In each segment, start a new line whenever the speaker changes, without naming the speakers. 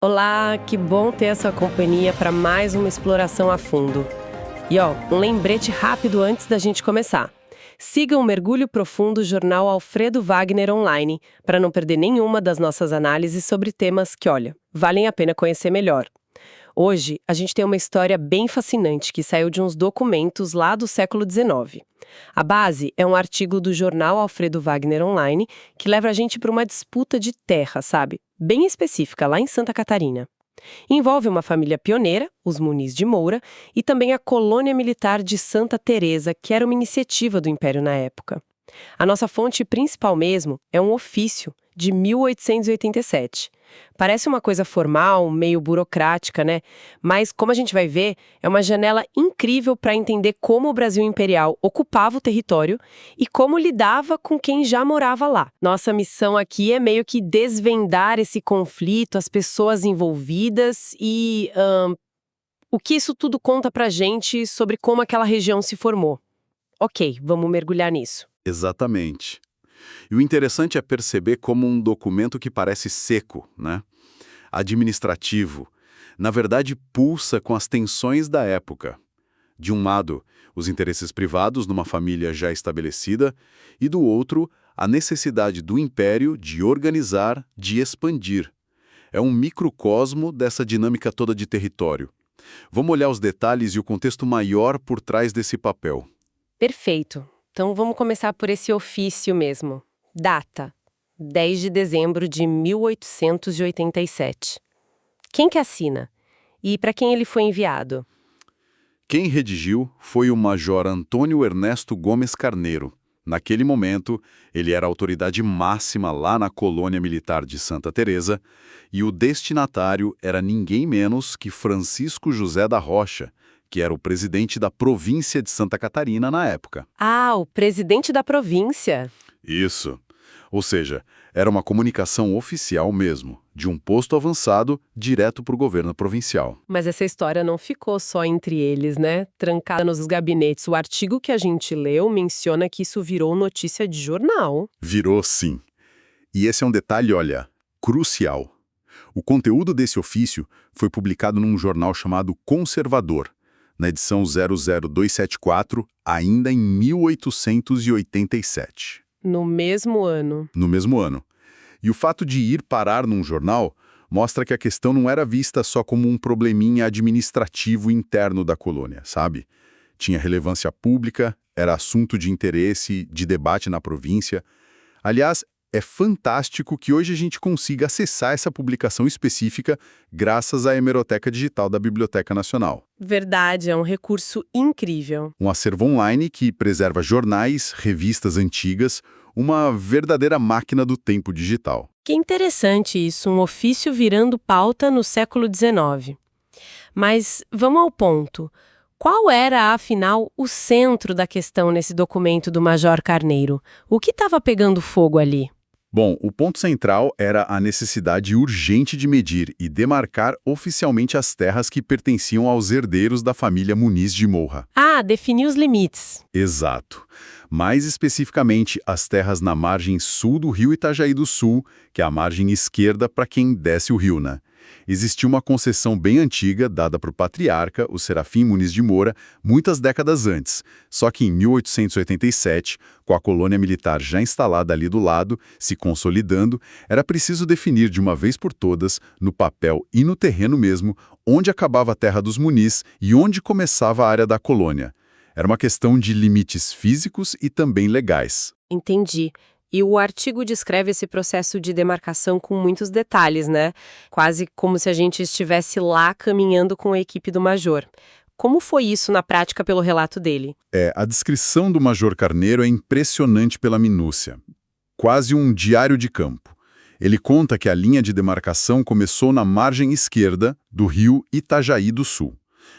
Olá, que bom ter a sua companhia para mais uma exploração a fundo. E um lembrete rápido antes da gente começar. Siga o Mergulho Profundo Jornal Alfredo Wagner online para não perder nenhuma das nossas análises sobre temas que, valem a pena conhecer melhor. Hoje, a gente tem uma história bem fascinante que saiu de uns documentos lá do século XIX. A base é um artigo do jornal Alfredo Wagner Online que leva a gente para uma disputa de terra, sabe? Bem específica, lá em Santa Catarina. Envolve uma família pioneira, os Muniz de Moura, e também a colônia militar de Santa Teresa, que era uma iniciativa do Império na época. A nossa fonte principal mesmo é um ofício de 1887. Parece uma coisa formal, meio burocrática, né? Mas, como a gente vai ver, é uma janela incrível para entender como o Brasil Imperial ocupava o território e como lidava com quem já morava lá. Nossa missão aqui é meio que desvendar esse conflito, as pessoas envolvidas e o que isso tudo conta pra gente sobre como aquela região se formou. Ok, vamos mergulhar nisso.
Exatamente. E o interessante é perceber como um documento que parece seco, né? Administrativo, na verdade pulsa com as tensões da época. De um lado, os interesses privados numa família já estabelecida, e do outro, a necessidade do império de organizar, de expandir. É um microcosmo dessa dinâmica toda de território. Vamos olhar os detalhes e o contexto maior por trás desse papel.
Perfeito. Então vamos começar por esse ofício mesmo. Data: 10 de dezembro de 1887. Quem que assina? E para quem ele foi enviado?
Quem redigiu foi o Major Antônio Ernesto Gomes Carneiro. Naquele momento, ele era a autoridade máxima lá na colônia militar de Santa Teresa, e o destinatário era ninguém menos que Francisco José da Rocha, que era o presidente da província de Santa Catarina na época.
Ah, o presidente da província.
Isso. Ou seja, era uma comunicação oficial mesmo, de um posto avançado direto para o governo provincial.
Mas essa história não ficou só entre eles, né? Trancada nos gabinetes. O artigo que a gente leu menciona que isso virou notícia de jornal.
Virou, sim. E esse é um detalhe, crucial. O conteúdo desse ofício foi publicado num jornal chamado Conservador, na edição 00274, ainda em 1887.
No mesmo ano.
No mesmo ano. E o fato de ir parar num jornal mostra que a questão não era vista só como um probleminha administrativo interno da colônia, sabe? Tinha relevância pública, era assunto de interesse, de debate na província. Aliás, é fantástico que hoje a gente consiga acessar essa publicação específica graças à hemeroteca digital da Biblioteca Nacional.
Verdade, é um recurso incrível.
Um acervo online que preserva jornais, revistas antigas, uma verdadeira máquina do tempo digital.
Que interessante isso, um ofício virando pauta no século XIX. Mas vamos ao ponto. Qual era, afinal, o centro da questão nesse documento do Major Carneiro? O que estava pegando fogo ali?
Bom, o ponto central era a necessidade urgente de medir e demarcar oficialmente as terras que pertenciam aos herdeiros da família Muniz de Moura.
Ah, definir os limites.
Exato. Mais especificamente, as terras na margem sul do rio Itajaí do Sul, que é a margem esquerda para quem desce o rio, né? Existia uma concessão bem antiga dada para o patriarca, o Serafim Muniz de Moura, muitas décadas antes. Só que em 1887, com a colônia militar já instalada ali do lado, se consolidando, era preciso definir de uma vez por todas, no papel e no terreno mesmo, onde acabava a terra dos Muniz e onde começava a área da colônia. Era uma questão de limites físicos e também legais.
Entendi. E o artigo descreve esse processo de demarcação com muitos detalhes, né? Quase como se a gente estivesse lá caminhando com a equipe do Major. Como foi isso na prática pelo relato dele?
A descrição do Major Carneiro é impressionante pela minúcia. Quase um diário de campo. Ele conta que a linha de demarcação começou na margem esquerda do rio Itajaí do Sul.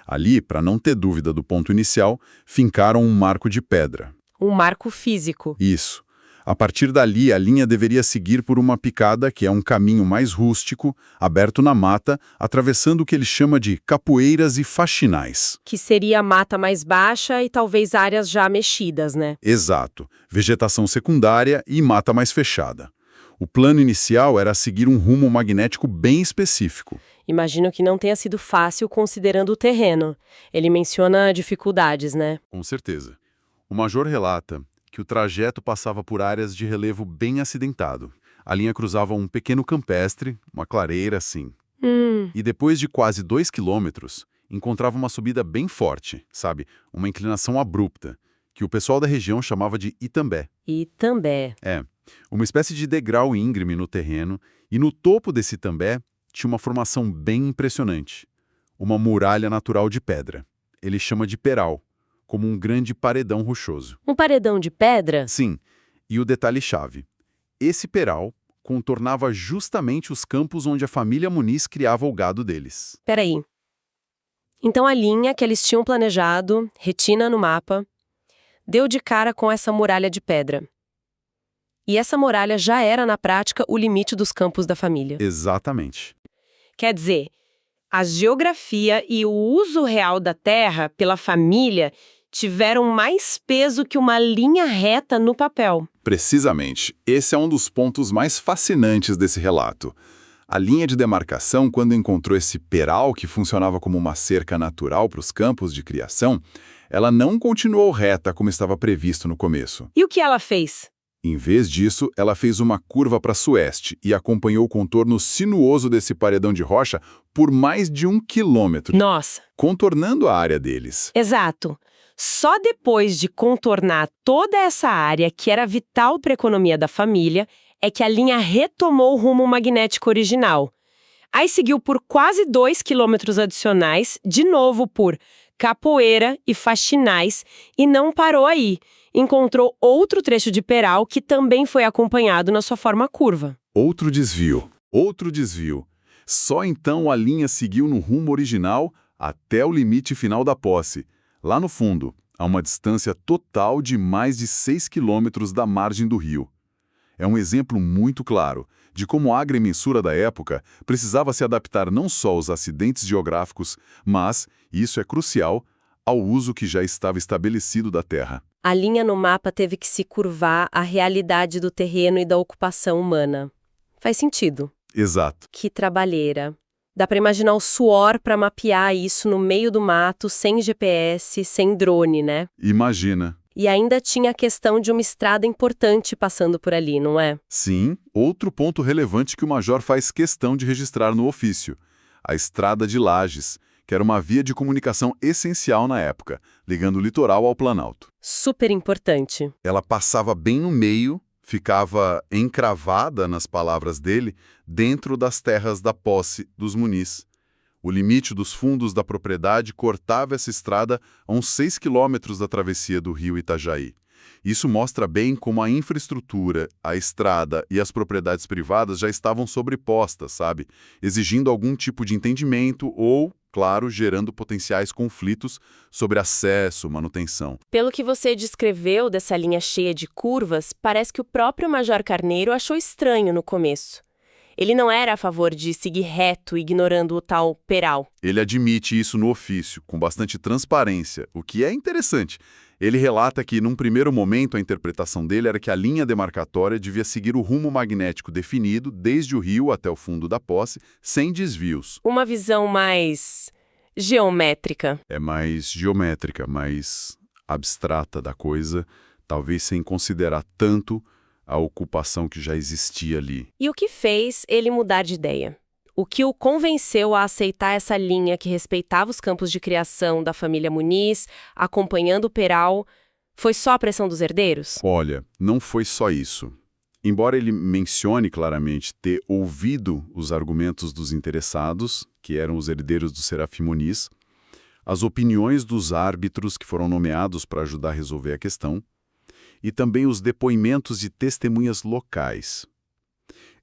Ali, para não ter dúvida do ponto inicial, fincaram um marco de pedra.
Um marco físico.
Isso. A partir dali, a linha deveria seguir por uma picada, que é um caminho mais rústico, aberto na mata, atravessando o que ele chama de capoeiras e faxinais.
Que seria a mata mais baixa e talvez áreas já mexidas, né?
Exato. Vegetação secundária e mata mais fechada. O plano inicial era seguir um rumo magnético bem específico.
Imagino que não tenha sido fácil considerando o terreno. Ele menciona dificuldades, né?
Com certeza. O major relata que o trajeto passava por áreas de relevo bem acidentado. A linha cruzava um pequeno campestre, uma clareira assim. E depois de quase 2 quilômetros, encontrava uma subida bem forte, sabe? Uma inclinação abrupta, que o pessoal da região chamava de Itambé.
Itambé.
Uma espécie de degrau íngreme no terreno, e no topo desse Itambé tinha uma formação bem impressionante. Uma muralha natural de pedra. Ele chama de peral, como um grande paredão rochoso.
Um paredão de pedra?
Sim, e o detalhe-chave. Esse peral contornava justamente os campos onde a família Muniz criava o gado deles.
Peraí. Então a linha que eles tinham planejado, retina no mapa, deu de cara com essa muralha de pedra. E essa muralha já era, na prática, o limite dos campos da família.
Exatamente.
Quer dizer, a geografia e o uso real da terra pela família tiveram mais peso que uma linha reta no papel.
Precisamente. Esse é um dos pontos mais fascinantes desse relato. A linha de demarcação, quando encontrou esse peral que funcionava como uma cerca natural para os campos de criação, ela não continuou reta como estava previsto no começo.
E o que ela fez?
Em vez disso, ela fez uma curva para sueste e acompanhou o contorno sinuoso desse paredão de rocha por mais de 1 quilômetro.
Nossa!
Contornando a área deles.
Exato. Só depois de contornar toda essa área que era vital para a economia da família, é que a linha retomou o rumo magnético original. Aí seguiu por quase 2 quilômetros adicionais, de novo por Capoeira e Faxinais, e não parou aí. Encontrou outro trecho de peral que também foi acompanhado na sua forma curva.
Outro desvio. Só então a linha seguiu no rumo original até o limite final da posse, lá no fundo, a uma distância total de mais de 6 quilômetros da margem do rio. É um exemplo muito claro de como a agrimensura da época precisava se adaptar não só aos acidentes geográficos, mas, e isso é crucial, ao uso que já estava estabelecido da terra.
A linha no mapa teve que se curvar à realidade do terreno e da ocupação humana. Faz sentido.
Exato.
Que trabalheira. Dá para imaginar o suor para mapear isso no meio do mato, sem GPS, sem drone, né?
Imagina.
E ainda tinha a questão de uma estrada importante passando por ali, não é?
Sim, outro ponto relevante que o major faz questão de registrar no ofício. A Estrada de Lages, que era uma via de comunicação essencial na época, ligando o litoral ao Planalto.
Super importante.
Ela passava bem no meio, ficava encravada, nas palavras dele, dentro das terras da posse dos Muniz. O limite dos fundos da propriedade cortava essa estrada a uns 6 quilômetros da travessia do rio Itajaí. Isso mostra bem como a infraestrutura, a estrada e as propriedades privadas já estavam sobrepostas, sabe? Exigindo algum tipo de entendimento ou, claro, gerando potenciais conflitos sobre acesso, manutenção.
Pelo que você descreveu dessa linha cheia de curvas, parece que o próprio Major Carneiro achou estranho no começo. Ele não era a favor de seguir reto, ignorando o tal peral.
Ele admite isso no ofício, com bastante transparência, o que é interessante. Ele relata que, num primeiro momento, a interpretação dele era que a linha demarcatória devia seguir o rumo magnético definido, desde o rio até o fundo da posse, sem desvios.
Uma visão mais geométrica.
É mais geométrica, mais abstrata da coisa, talvez sem considerar tanto a ocupação que já existia ali.
E o que fez ele mudar de ideia? O que o convenceu a aceitar essa linha que respeitava os campos de criação da família Muniz, acompanhando o peral, foi só a pressão dos herdeiros?
Olha, não foi só isso. Embora ele mencione claramente ter ouvido os argumentos dos interessados, que eram os herdeiros do Serafim Muniz, as opiniões dos árbitros que foram nomeados para ajudar a resolver a questão, e também os depoimentos de testemunhas locais.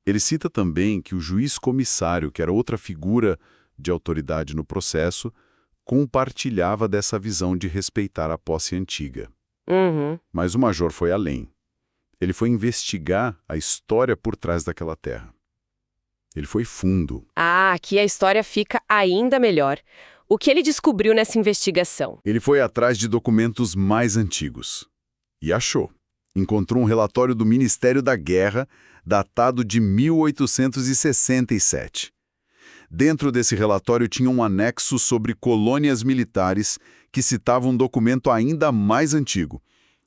Ele cita também que o juiz comissário, que era outra figura de autoridade no processo, compartilhava dessa visão de respeitar a posse antiga. Mas o major foi além. Ele foi investigar a história por trás daquela terra. Ele foi fundo.
Ah, aqui a história fica ainda melhor. O que ele descobriu nessa investigação?
Ele foi atrás de documentos mais antigos. E achou. Encontrou um relatório do Ministério da Guerra datado de 1867. Dentro desse relatório tinha um anexo sobre colônias militares que citava um documento ainda mais antigo,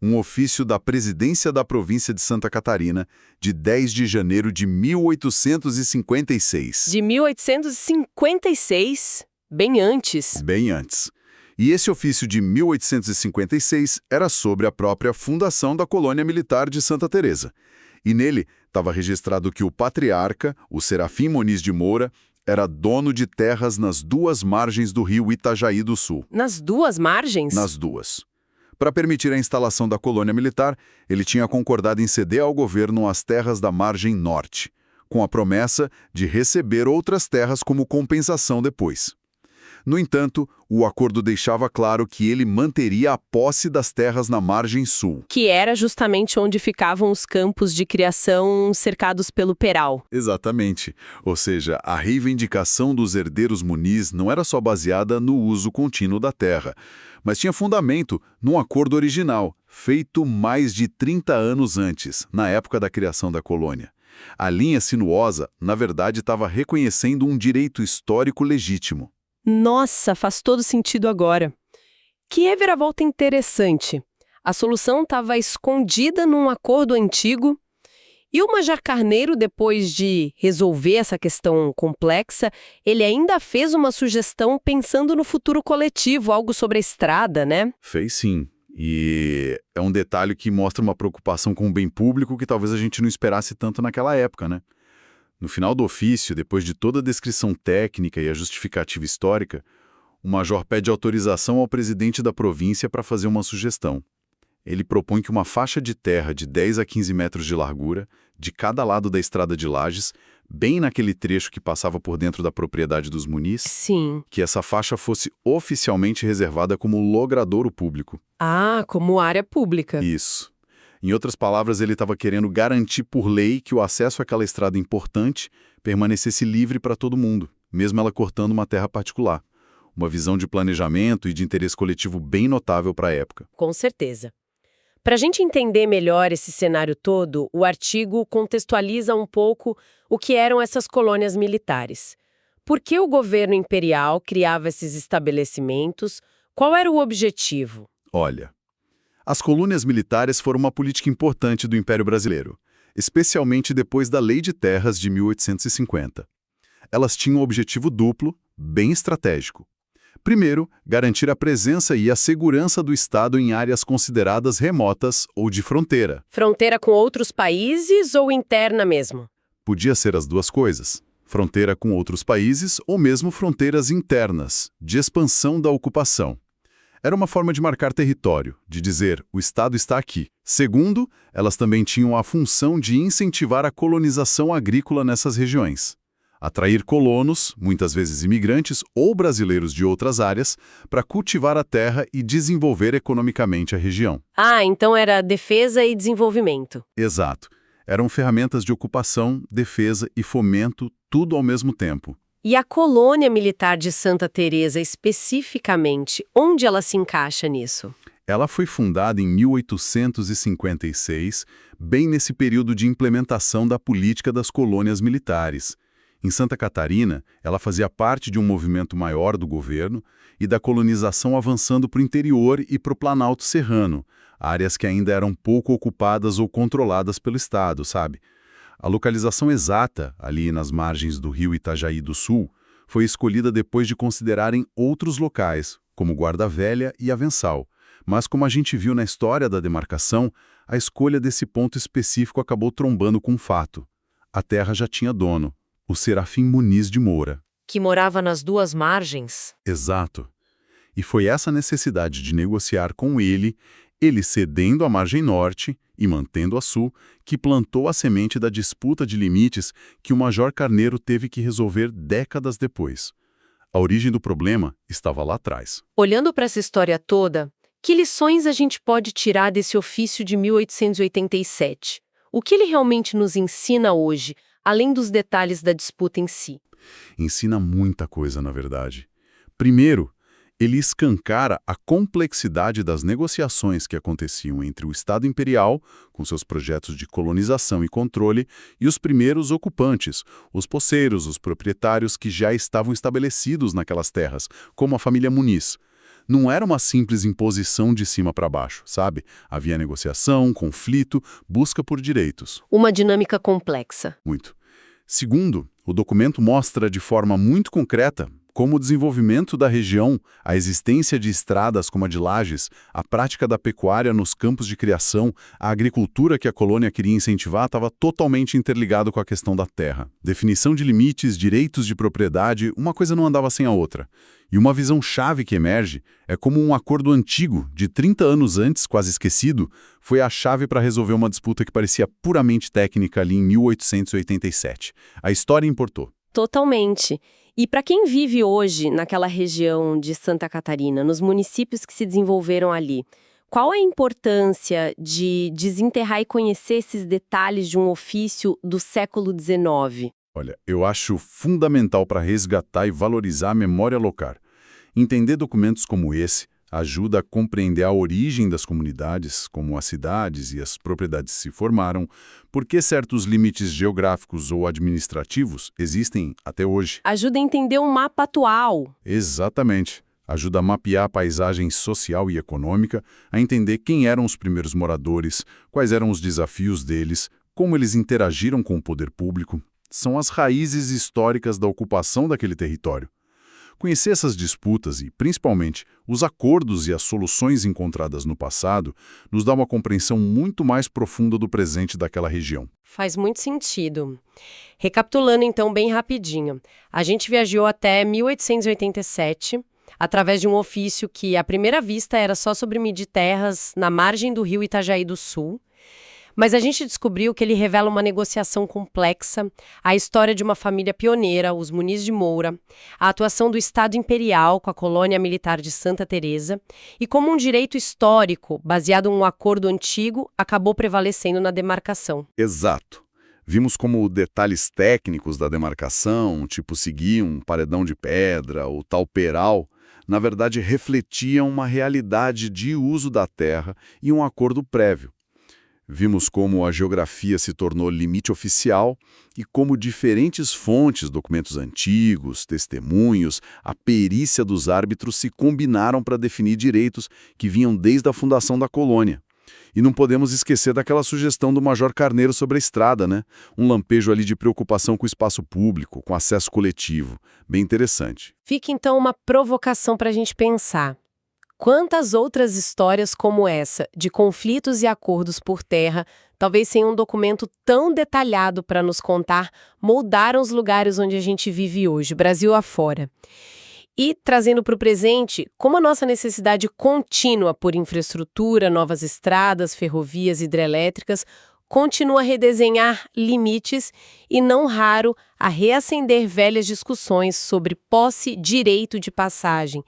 um ofício da Presidência da Província de Santa Catarina, de 10 de janeiro de 1856.
De 1856, bem antes.
Bem antes. E esse ofício de 1856 era sobre a própria fundação da colônia militar de Santa Teresa. E nele estava registrado que o patriarca, o Serafim Muniz de Moura, era dono de terras nas duas margens do rio Itajaí do Sul.
Nas duas margens?
Nas duas. Para permitir a instalação da colônia militar, ele tinha concordado em ceder ao governo as terras da margem norte, com a promessa de receber outras terras como compensação depois. No entanto, o acordo deixava claro que ele manteria a posse das terras na margem sul.
Que era justamente onde ficavam os campos de criação cercados pelo peral.
Exatamente. Ou seja, a reivindicação dos herdeiros Muniz não era só baseada no uso contínuo da terra, mas tinha fundamento num acordo original, feito mais de 30 anos antes, na época da criação da colônia. A linha sinuosa, na verdade, estava reconhecendo um direito histórico legítimo.
Nossa, faz todo sentido agora. Que reviravolta interessante. A solução estava escondida num acordo antigo e o Major Carneiro, depois de resolver essa questão complexa, ele ainda fez uma sugestão pensando no futuro coletivo, algo sobre a estrada, né?
Fez sim. E é um detalhe que mostra uma preocupação com o bem público que talvez a gente não esperasse tanto naquela época, né? No final do ofício, depois de toda a descrição técnica e a justificativa histórica, o major pede autorização ao presidente da província para fazer uma sugestão. Ele propõe que uma faixa de terra de 10 a 15 metros de largura, de cada lado da estrada de Lages, bem naquele trecho que passava por dentro da propriedade dos Muniz,
Sim.
que essa faixa fosse oficialmente reservada como logradouro público.
Ah, como área pública.
Isso. Em outras palavras, ele estava querendo garantir por lei que o acesso àquela estrada importante permanecesse livre para todo mundo, mesmo ela cortando uma terra particular. Uma visão de planejamento e de interesse coletivo bem notável para a época.
Com certeza. Para a gente entender melhor esse cenário todo, o artigo contextualiza um pouco o que eram essas colônias militares. Por que o governo imperial criava esses estabelecimentos? Qual era o objetivo?
Olha, as colônias militares foram uma política importante do Império Brasileiro, especialmente depois da Lei de Terras de 1850. Elas tinham um objetivo duplo, bem estratégico. Primeiro, garantir a presença e a segurança do Estado em áreas consideradas remotas ou de fronteira.
Fronteira com outros países ou interna mesmo?
Podia ser as duas coisas. Fronteira com outros países ou mesmo fronteiras internas, de expansão da ocupação. Era uma forma de marcar território, de dizer, o Estado está aqui. Segundo, elas também tinham a função de incentivar a colonização agrícola nessas regiões. Atrair colonos, muitas vezes imigrantes ou brasileiros de outras áreas, para cultivar a terra e desenvolver economicamente a região.
Ah, então era defesa e desenvolvimento.
Exato. Eram ferramentas de ocupação, defesa e fomento, tudo ao mesmo tempo.
E a colônia militar de Santa Teresa, especificamente, onde ela se encaixa nisso?
Ela foi fundada em 1856, bem nesse período de implementação da política das colônias militares. Em Santa Catarina, ela fazia parte de um movimento maior do governo e da colonização avançando para o interior e para o Planalto Serrano, áreas que ainda eram pouco ocupadas ou controladas pelo Estado, sabe? A localização exata, ali nas margens do rio Itajaí do Sul, foi escolhida depois de considerarem outros locais, como Guarda Velha e Avençal. Mas como a gente viu na história da demarcação, a escolha desse ponto específico acabou trombando com um fato. A terra já tinha dono, o Serafim Muniz de Moura.
Que morava nas duas margens?
Exato. E foi essa necessidade de negociar com ele cedendo a margem norte e mantendo a sul, que plantou a semente da disputa de limites que o Major Carneiro teve que resolver décadas depois. A origem do problema estava lá atrás.
Olhando para essa história toda, que lições a gente pode tirar desse ofício de 1887? O que ele realmente nos ensina hoje, além dos detalhes da disputa em si?
Ensina muita coisa, na verdade. Primeiro, Ele escancara a complexidade das negociações que aconteciam entre o Estado Imperial, com seus projetos de colonização e controle, e os primeiros ocupantes, os poceiros, os proprietários que já estavam estabelecidos naquelas terras, como a família Muniz. Não era uma simples imposição de cima para baixo, sabe? Havia negociação, conflito, busca por direitos.
Uma dinâmica complexa.
Muito. Segundo, o documento mostra de forma muito concreta como o desenvolvimento da região, a existência de estradas como a de Lages, a prática da pecuária nos campos de criação, a agricultura que a colônia queria incentivar estava totalmente interligado com a questão da terra. Definição de limites, direitos de propriedade, uma coisa não andava sem a outra. E uma visão chave que emerge é como um acordo antigo, de 30 anos antes, quase esquecido, foi a chave para resolver uma disputa que parecia puramente técnica ali em 1887. A história importou.
Totalmente. E para quem vive hoje naquela região de Santa Catarina, nos municípios que se desenvolveram ali, qual a importância de desenterrar e conhecer esses detalhes de um ofício do século XIX?
Olha, eu acho fundamental para resgatar e valorizar a memória local. Entender documentos como esse ajuda a compreender a origem das comunidades, como as cidades e as propriedades se formaram, por que certos limites geográficos ou administrativos existem até hoje.
Ajuda a entender um mapa atual.
Exatamente. Ajuda a mapear a paisagem social e econômica, a entender quem eram os primeiros moradores, quais eram os desafios deles, como eles interagiram com o poder público. São as raízes históricas da ocupação daquele território. Conhecer essas disputas e, principalmente, os acordos e as soluções encontradas no passado nos dá uma compreensão muito mais profunda do presente daquela região.
Faz muito sentido. Recapitulando então bem rapidinho, a gente viajou até 1887, através de um ofício que, à primeira vista, era só sobre medir terras na margem do rio Itajaí do Sul. Mas a gente descobriu que ele revela uma negociação complexa, a história de uma família pioneira, os Muniz de Moura, a atuação do Estado Imperial com a colônia militar de Santa Teresa e como um direito histórico, baseado em um acordo antigo, acabou prevalecendo na demarcação.
Exato. Vimos como detalhes técnicos da demarcação, tipo seguir um paredão de pedra ou tal peral, na verdade refletiam uma realidade de uso da terra e um acordo prévio. Vimos como a geografia se tornou limite oficial e como diferentes fontes, documentos antigos, testemunhos, a perícia dos árbitros se combinaram para definir direitos que vinham desde a fundação da colônia. E não podemos esquecer daquela sugestão do Major Carneiro sobre a estrada, né? Um lampejo ali de preocupação com o espaço público, com acesso coletivo. Bem interessante.
Fica então uma provocação para a gente pensar. Quantas outras histórias como essa, de conflitos e acordos por terra, talvez sem um documento tão detalhado para nos contar, moldaram os lugares onde a gente vive hoje, Brasil afora? E, trazendo para o presente, como a nossa necessidade contínua por infraestrutura, novas estradas, ferrovias hidrelétricas, continua a redesenhar limites e, não raro, a reacender velhas discussões sobre posse, direito de passagem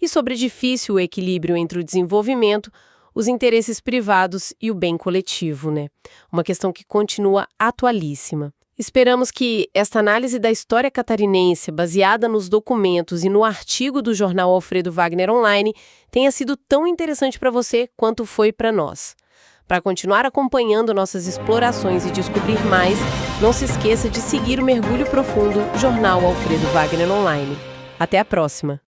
e sobre difícil equilíbrio entre o desenvolvimento, os interesses privados e o bem coletivo, né? Uma questão que continua atualíssima. Esperamos que esta análise da história catarinense, baseada nos documentos e no artigo do jornal Alfredo Wagner Online, tenha sido tão interessante para você quanto foi para nós. Para continuar acompanhando nossas explorações e descobrir mais, não se esqueça de seguir o Mergulho Profundo, Jornal Alfredo Wagner Online. Até a próxima!